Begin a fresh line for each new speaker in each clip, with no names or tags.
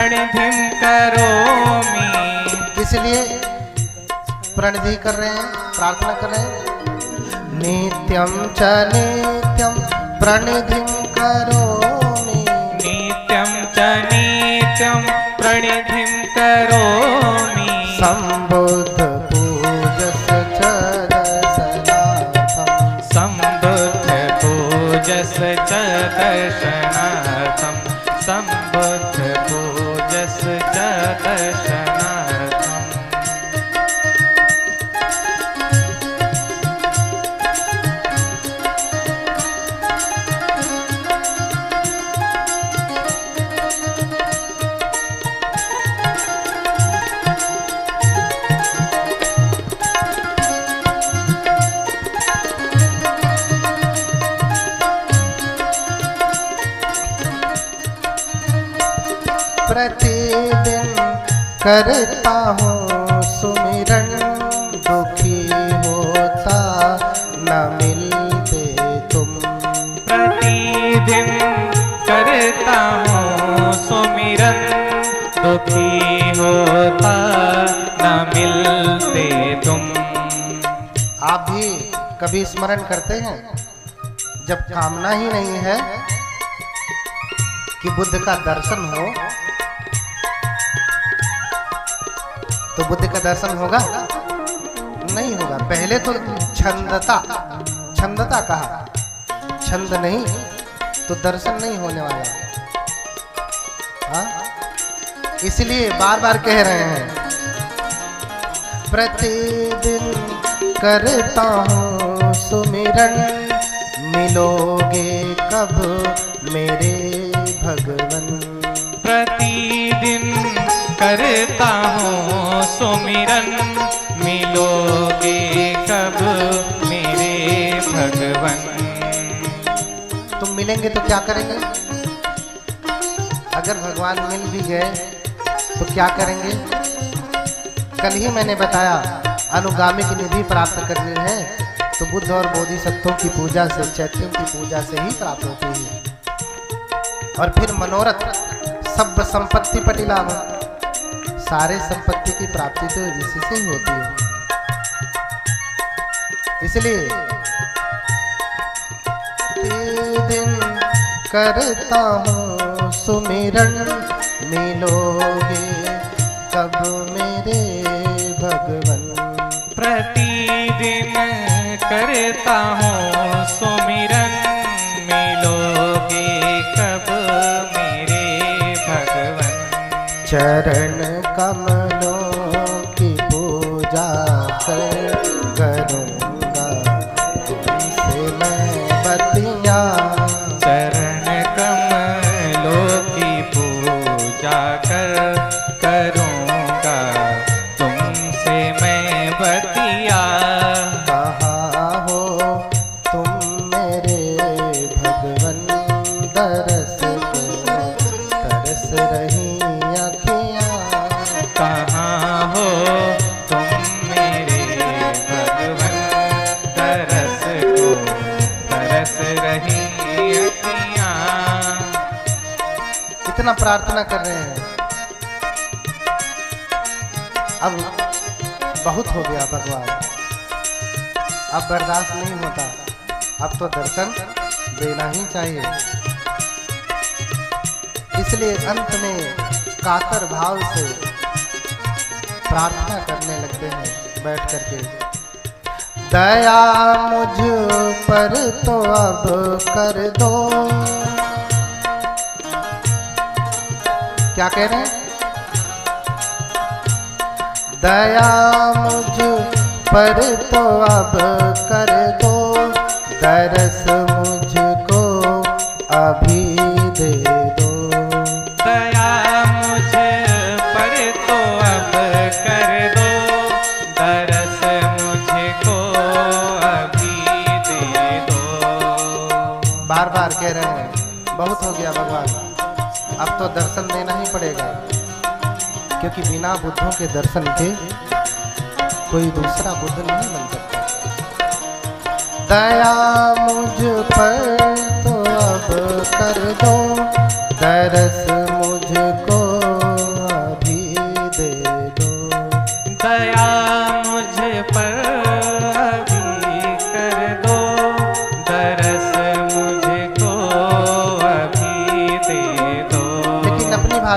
प्रणिधिं करोमि।
इसलिए प्रणिधि कर रहे हैं, प्रार्थना कर रहे हैं। नित्यं च नित्यं प्रणिधिं करोमि।
नित्यं च नित्यं प्रणिधिं करोमि।
संबुद्ध पूजस च दर्शनार्थं।
संबुद्ध पूजस च दर्शनार्थं। संबुद्ध पूजस च दर्शनार्थं।
प्रतिदिन करता हूँ सुमिरन, दुखी होता न मिलते तुम।
प्रतिदिन करता हूँ सुमिरन, दुखी होता न मिलते तुम।
आप भी कभी स्मरण करते हैं जब कामना ही नहीं है कि बुद्ध का दर्शन हो, तो बुद्ध का दर्शन होगा? नहीं होगा। पहले तो छंदता कहा, छंद नहीं तो दर्शन नहीं होने वाला। हाँ? इसलिए बार बार कह रहे हैं, प्रतिदिन करता हूँ सुमिरन, मिलोगे कब मेरे भगवन।
प्रतिदिन करता हूँ सुमिरन, मिलोगे कब मेरे भगवन।
तुम मिलेंगे तो क्या करेंगे? अगर भगवान मिल भी गए तो क्या करेंगे? कल ही मैंने बताया, अनुगामी की निधि प्राप्त करनी है तो बुद्ध और बोधिसत्वों की पूजा से, चैत्यों की पूजा से ही प्राप्त होती है। और फिर मनोरथ सब संपत्ति पटिलाभ, सारे संपत्ति की प्राप्ति तो इसी से ही होती है। इसलिए प्रतिदिन करता हूँ सुमिरन, मिलोगे कब मेरे भगवन।
प्रतिदिन करता हूँ सुमिरन, मिलोगे कब मेरे भगवन।
चरण कमलों की पूजा करूँगा तुमसे मैं बतिया।
चरण कमलों की पूजा करूँगा तुमसे मैं बतिया।
कहाँ हो तुम मेरे भगवन, दरस को तरस रही अखियाँ।
कहाँ हो तुम मेरे भगवन, तरस को तरस रही अखियाँ।
इतना प्रार्थना कर रहे हैं। अब बहुत हो गया भगवान, अब बर्दाश्त नहीं होता, अब तो दर्शन देना ही चाहिए। इसलिए अंत में कातर भाव से प्रार्थना करने लगते हैं बैठ करके। दया मुझ पर तो अब कर दो। क्या कह रहे हैं? दया मुझ पर तो अब कर दो, दरस मुझको अभी दे दो।
दया मुझ पर तो अब कर दो, दरस मुझको अभी दे दो।
बार बार कह रहे हैं, बहुत हो गया भगवान, अब तो दर्शन देना ही पड़ेगा, क्योंकि बिना बुद्धों के दर्शन के कोई दूसरा बुद्ध नहीं बन सकता। दया मुझ पर तो अब कर दो, दरस मुझको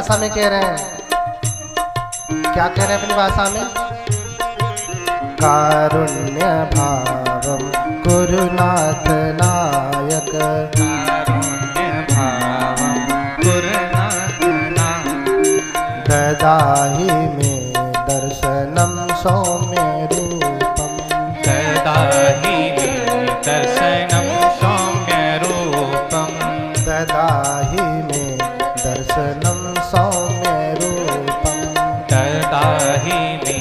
भाषा में कह रहे हैं। क्या कह रहे हैं अपनी भाषा में? कारुण्य भावम गुरुनाथ नायक,
कारुण्य भावम गुरुनाथ नायक,
ददाहि मे दर्शनम सौम्य रूपम,
ददाहि मे दर्शनम सौम्य रूपम,
ददाहि मे दर्शनम सौम्य रूपम,
ददाहि मे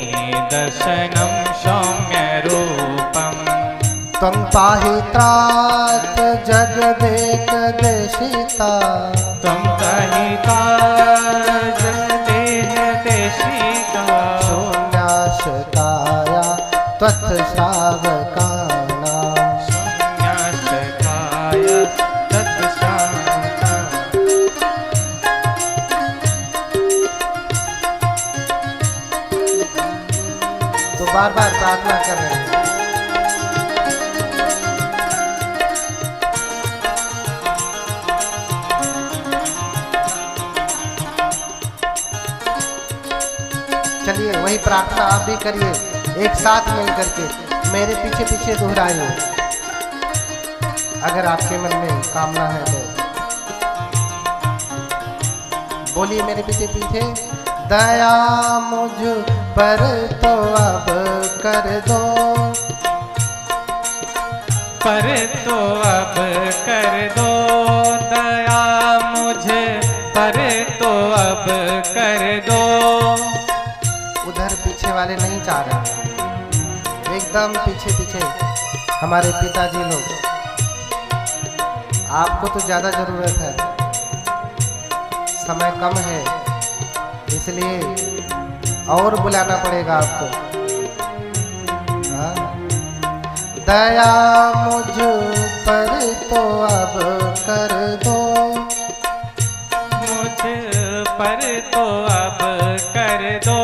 दर्शनम सौम्य रूपम।
त्वं पाहि त्रात जगदेक देशिता,
त्वं पाहिता जगदेह देशिका,
शून्याशकाया त्वत्श्रावकाना,
शून्याशकाय तत्श्रावका।
तो बार बार प्रार्थना कर रहे हैं। चलिए वही प्रार्थना आप भी करिए, एक साथ मिल करके मेरे पीछे पीछे दोहराइए, अगर आपके मन में कामना है तो बोलिए मेरे पीछे पीछे। दया मुझ पर तो अब कर दो,
पर तो अब कर दो, दया मुझे पर तो अब कर दो।
उधर पीछे वाले नहीं चाह रहे, एकदम पीछे पीछे हमारे पिताजी लोग। आपको तो ज़्यादा ज़रूरत है, समय कम है, इसलिए और बुलाना पड़ेगा आपको। हाँ? दया मुझ पर तो अब कर दो,
मुझ पर तो अब कर दो,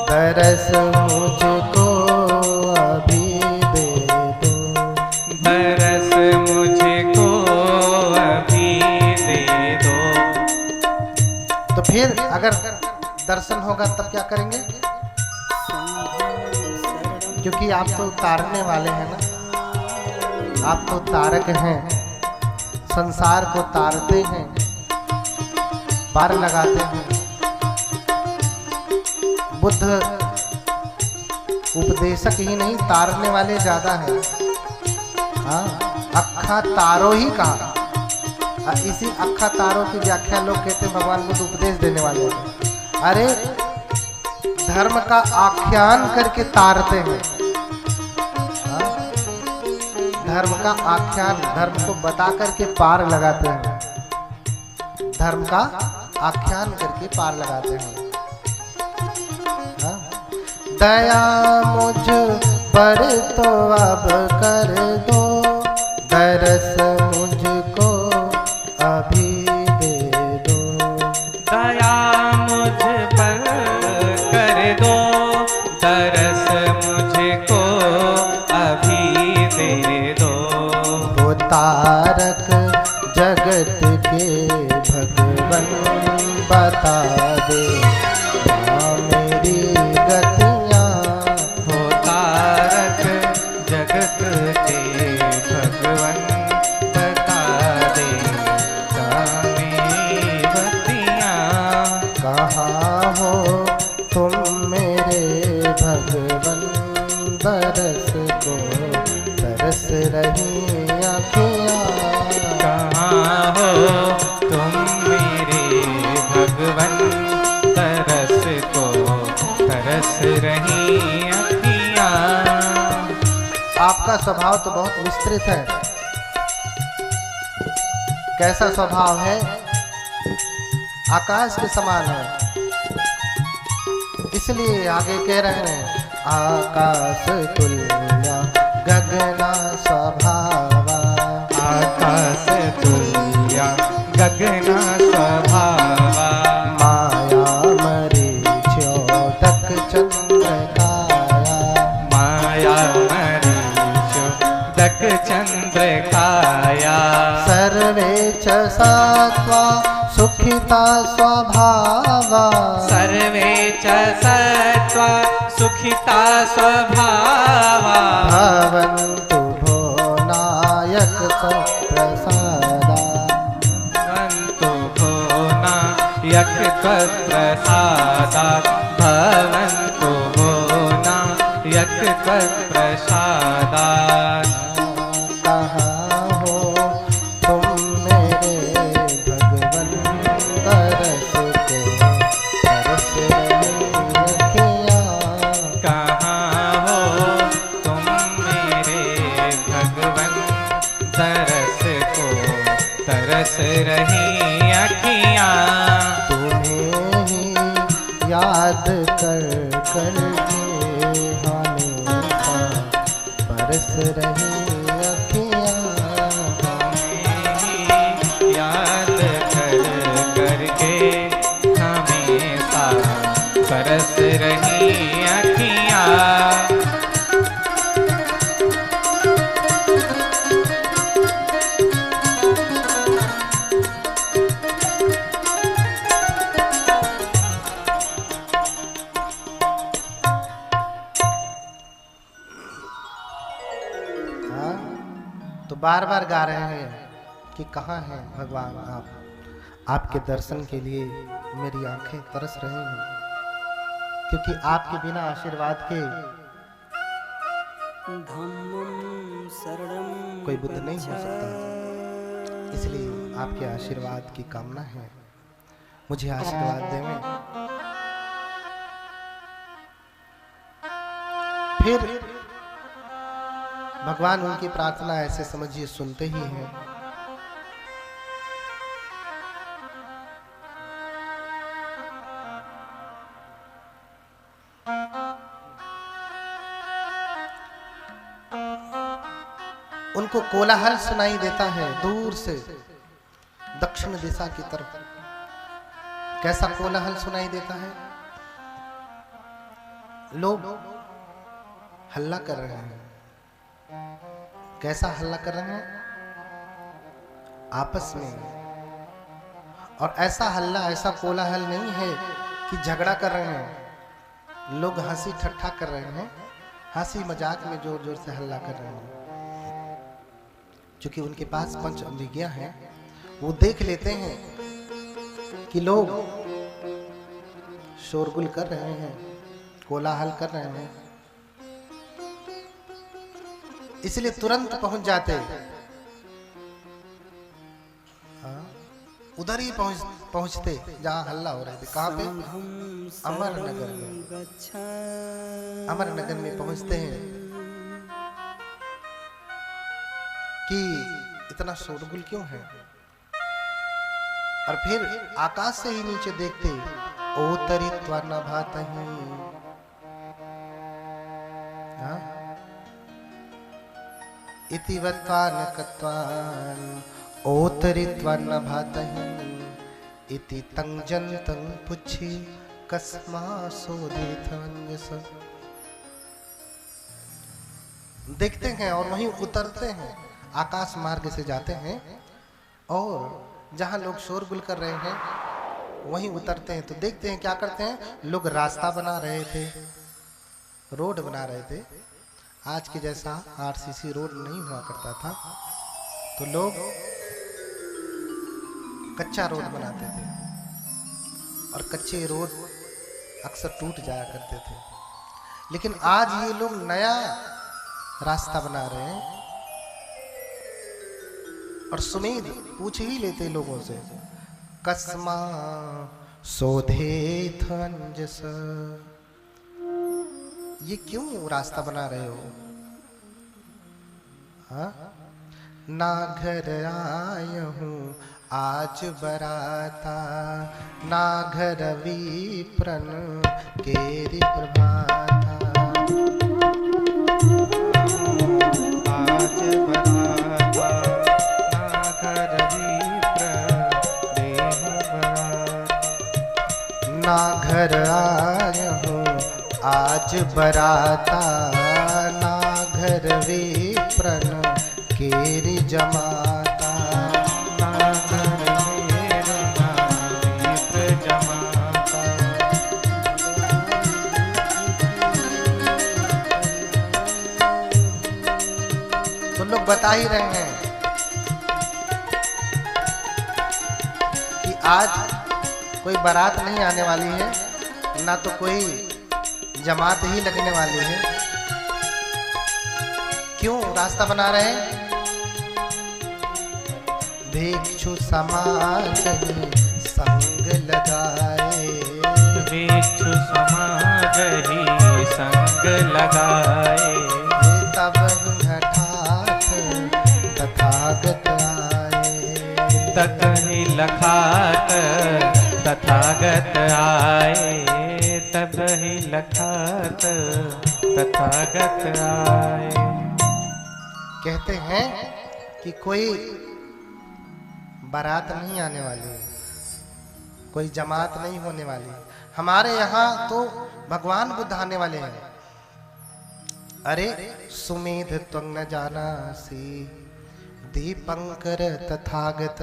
तरस मुझको अभी दे दो,
बरस मुझको अभी दे दो।
तो फिर अगर दर्शन होगा तब क्या करेंगे? क्योंकि आप तो तारने वाले हैं ना, आप तो तारक हैं, संसार को तारते हैं, पार लगाते हैं। बुद्ध उपदेशक ही नहीं, तारने वाले ज्यादा हैं। हाँ, अक्खा तारो ही कहा। इसी अक्खा तारो की व्याख्या लोग कहते हैं भगवान बुद्ध उपदेश देने वाले हैं। अरे धर्म का आख्यान करके तारते हैं। हाँ? धर्म का आख्यान, धर्म को बता करके पार लगाते हैं, धर्म का आख्यान करके पार लगाते हैं। हाँ? दया मुझ पर तो अब कर दो, दरस मुझको अभी दे दो,
दया मुझ पर कर दो, तरस मुझको अभी दे दो।
वो तारक जगत के भगवन बता दे मेरी गतियाँ,
हो तारक जगत के भगवन बता दे मेरी बत्तियाँ।
कहाँ हो तुम मेरे भगवन, बरस को तरस रही आँखियाँ,
कहाँ हो तुम मेरे भगवन, तरस को तरस रही अखियाँ।
आपका स्वभाव तो बहुत विस्तृत है। कैसा स्वभाव है? आकाश के समान है। इसलिए आगे कह रहे हैं आकाश तुल्य गगना स्वभावा,
आकाश तुल्य गगना स्वभावा,
माया मरीच्योदक चंद्र काया,
माया मरीच्योदक चंद्र काया।
सर्वे च सत्वा सुखिता स्वभावा
सर्वे च सत्त्वा सुखिता स्वभावा
भवन्तु भो नायक त्वत्प्रसादा
भवन्तु भो नायक त्वत्प्रसादात् भवन्तु भो नायक त्वत्प्रसादात्
कहाँ हो तुम मेरे भगवन तरस को तरस रही अखियाँ
कहाँ हो तुम मेरे भगवन तरस को तरस रही अखियाँ
तुम्हें ही याद कर कर के हमेशा बरस रही अखियाँ
याद कर करके हमेशा बरस रही अखियाँ
हाँ? तो बार बार गा रहे हैं कि कहाँ हैं भगवान आप, आपके दर्शन के लिए मेरी आंखें तरस रही हैं, क्योंकि आपके बिना आशीर्वाद के कोई बुद्ध नहीं हो सकता। इसलिए आपके आशीर्वाद की कामना है, मुझे आशीर्वाद देवें। फिर भगवान उनकी प्रार्थना ऐसे समझिए सुनते ही हैं। उनको कोलाहल सुनाई देता है दूर से दक्षिण दिशा की तरफ। कैसा कोलाहल सुनाई देता है? लोग हल्ला कर रहे हैं। कैसा हल्ला कर रहे हैं? आपस में। और ऐसा हल्ला, ऐसा कोलाहल नहीं है कि झगड़ा कर रहे हैं। लोग हंसी ठट्ठा कर रहे हैं, हंसी मजाक में जोर जोर से हल्ला कर रहे हैं। क्योंकि उनके पास पंच अभिज्ञा है, वो देख लेते हैं कि लोग शोरगुल कर रहे हैं, कोलाहल कर रहे हैं, इसलिए तुरंत पहुंच जाते। उधर ही पहुंचते जहां हल्ला हो रहे थे। कहां पे? अमरनगर में। अमरनगर में पहुंचते हैं कि इतना शोरगुल क्यों है। और फिर आकाश से ही नीचे देखते, ओतरित्वा न भातहि, इति वत्वान कत्वान ओतरित्वा न भातहि, इति तंजन्तं पुच्छी कस्मा सोदितवन्यस। देखते हैं और वहीं उतरते हैं, आकाश मार्ग से जाते हैं और जहां लोग शोरगुल कर रहे हैं वहीं उतरते हैं। तो देखते हैं क्या करते हैं। लोग रास्ता बना रहे थे, रोड बना रहे थे। आज के जैसा आरसीसी रोड नहीं हुआ करता था, तो लोग कच्चा रोड बनाते थे और कच्चे रोड अक्सर टूट जाया करते थे। लेकिन आज ये लोग नया रास्ता बना रहे हैं और सुमेध पूछ ही लेते लोगों से, कस्मा सोधेथ अंजस, ये क्यों रास्ता बना रहे हो? हाँ? ना घर आया हूँ आज बराता, ना घर विप्रन केरी प्रभाता।
आज बराता ना घर विप्र देह बराता।
ना घर आया हूँ आज बराता, ना घर विप्रन केरी जमाता।
ना घर मेरा
बता ही रहे हैं कि आज कोई बारात नहीं आने वाली है, ना तो कोई जमात ही लगने वाली है। क्यों रास्ता बना रहे हैं? भिक्षु समाज संग लगाए,
भिक्षु समाज ही संग लगाए,
तब हठात तथागत आए,
तक ही लखात तथागत आए, तब ही लखात तथागत आए।
कहते हैं कि कोई बारात नहीं आने वाली है, कोई जमात नहीं होने वाली। हमारे यहाँ तो भगवान बुद्ध आने वाले हैं। अरे सुमेध त्वं न जानासि दीपंकर तथागत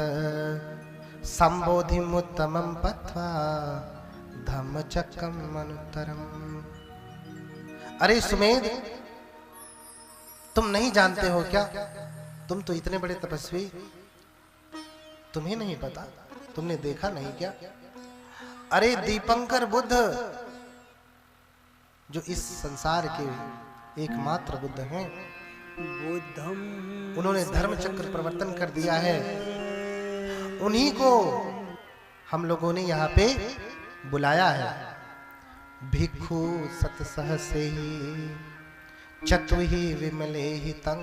संबोधिमुत्तमं पत्वा धम्मचक्रम अनुत्तरम। अरे सुमेध, तुम नहीं जानते हो क्या? तुम तो इतने बड़े तपस्वी, तुम्हें नहीं पता? तुमने देखा नहीं क्या? अरे दीपंकर बुद्ध, जो इस संसार के एकमात्र बुद्ध हैं, उन्होंने धर्म चक्र प्रवर्तन कर दिया है। उन्हीं को हम लोगों ने यहाँ पे बुलाया है। भिक्षु सतसहसे चतुहि विमले हितं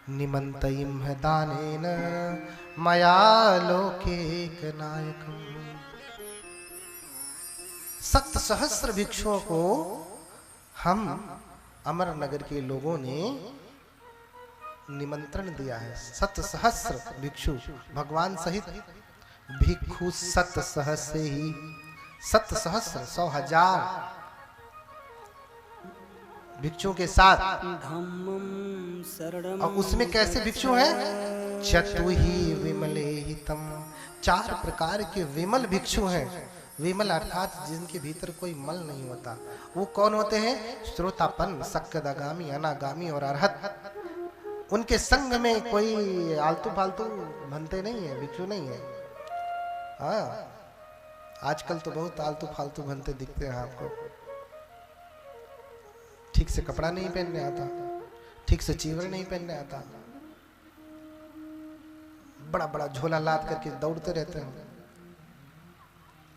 निमंतयिम दानेन मया लोकेक नायकम। 7 सहस्र भिक्षुओं को हम अमर नगर के लोगों ने निमंत्रण दिया है। 7 सहस्र भिक्षु भगवान सहित भिक्षु 7 सहस्र ही 7 सहस्र 100,000 भिक्षुओं के साथ। और उसमें कैसे भिक्षु हैं? चतुहि विमले हितम, 4 प्रकार के विमल भिक्षु हैं। विमल अर्थात जिनके भीतर कोई मल नहीं होता। वो कौन होते हैं? श्रोतापन, सक्कदागामी, अनागामी और अरहत। उनके संग में कोई आलतू फालतू बनते नहीं है, भिक्षु नहीं है। हाँ, आजकल तो बहुत आलतू फालतू बनते दिखते हैं आपको। ठीक से कपड़ा नहीं पहनने आता, ठीक से चीवर नहीं पहनने आता, बड़ा बड़ा झोला लाद करके दौड़ते रहते हैं।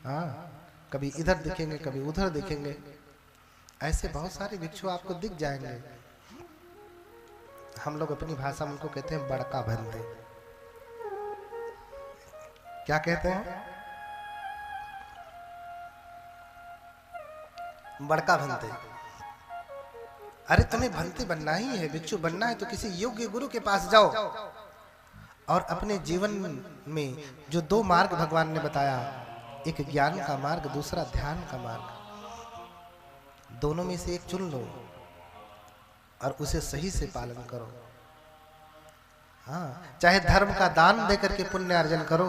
हाँ, कभी इधर दिखेंगे, कभी उधर दिखेंगे। ऐसे बहुत सारे भिक्षु आपको दिख जाएंगे। हम लोग अपनी भाषा में उनको कहते हैं बड़का भंते। क्या कहते हैं? बड़का भंते। अरे तुम्हें भंते बनना ही है, भिक्षु बनना है तो किसी योग्य गुरु के पास जाओ और अपने जीवन में जो 2 मार्ग भगवान ने बताया, एक ज्ञान का मार्ग, दूसरा ध्यान का मार्ग, दोनों में से एक चुन लो और उसे सही से पालन करो। हाँ, चाहे धर्म का दान दे करके पुण्य अर्जन करो,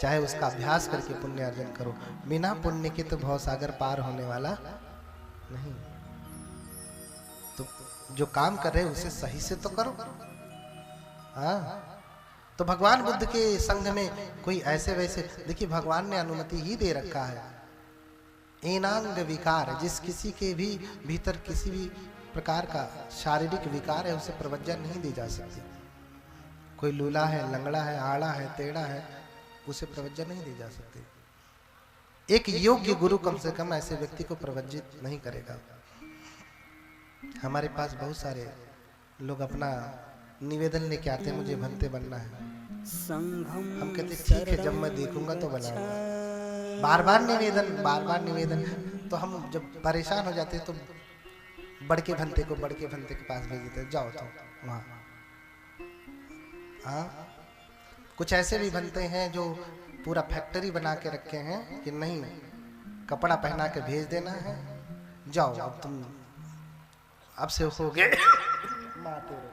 चाहे उसका अभ्यास करके पुण्य अर्जन करो। बिना पुण्य के तो भवसागर पार होने वाला नहीं। तो जो काम कर रहे उसे सही से तो करो। हाँ, तो भगवान बुद्ध के संग में कोई ऐसे वैसे, देखिए भगवान ने अनुमति ही दे रखा है। एनांग विकार, जिस किसी के भी भीतर किसी भी प्रकार का शारीरिक विकार है, उसे प्रवज्जा नहीं दी जा सकती। कोई लूला है, लंगड़ा है, आड़ा है, टेढ़ा है, उसे प्रवज्जा नहीं दी जा सकती। एक योग्य गुरु कम से कम ऐसे व्यक्ति को प्रवज्जित नहीं करेगा। हमारे पास बहुत सारे लोग अपना निवेदन लेके आते हैं, मुझे भंते बनना है। हम कहते ठीक है, जब मैं देखूंगा तो बनाऊंगा। बार बार निवेदन। तो हम जब परेशान हो जाते हैं तो बड़के भंते के पास भेज देते, जाओ तो वहाँ। हाँ, कुछ ऐसे भी भंते हैं जो पूरा फैक्ट्री बना के रखे हैं कि नहीं, कपड़ा पहना के भेज देना है, जाओ अब तुम अब से हो गए माते रहो।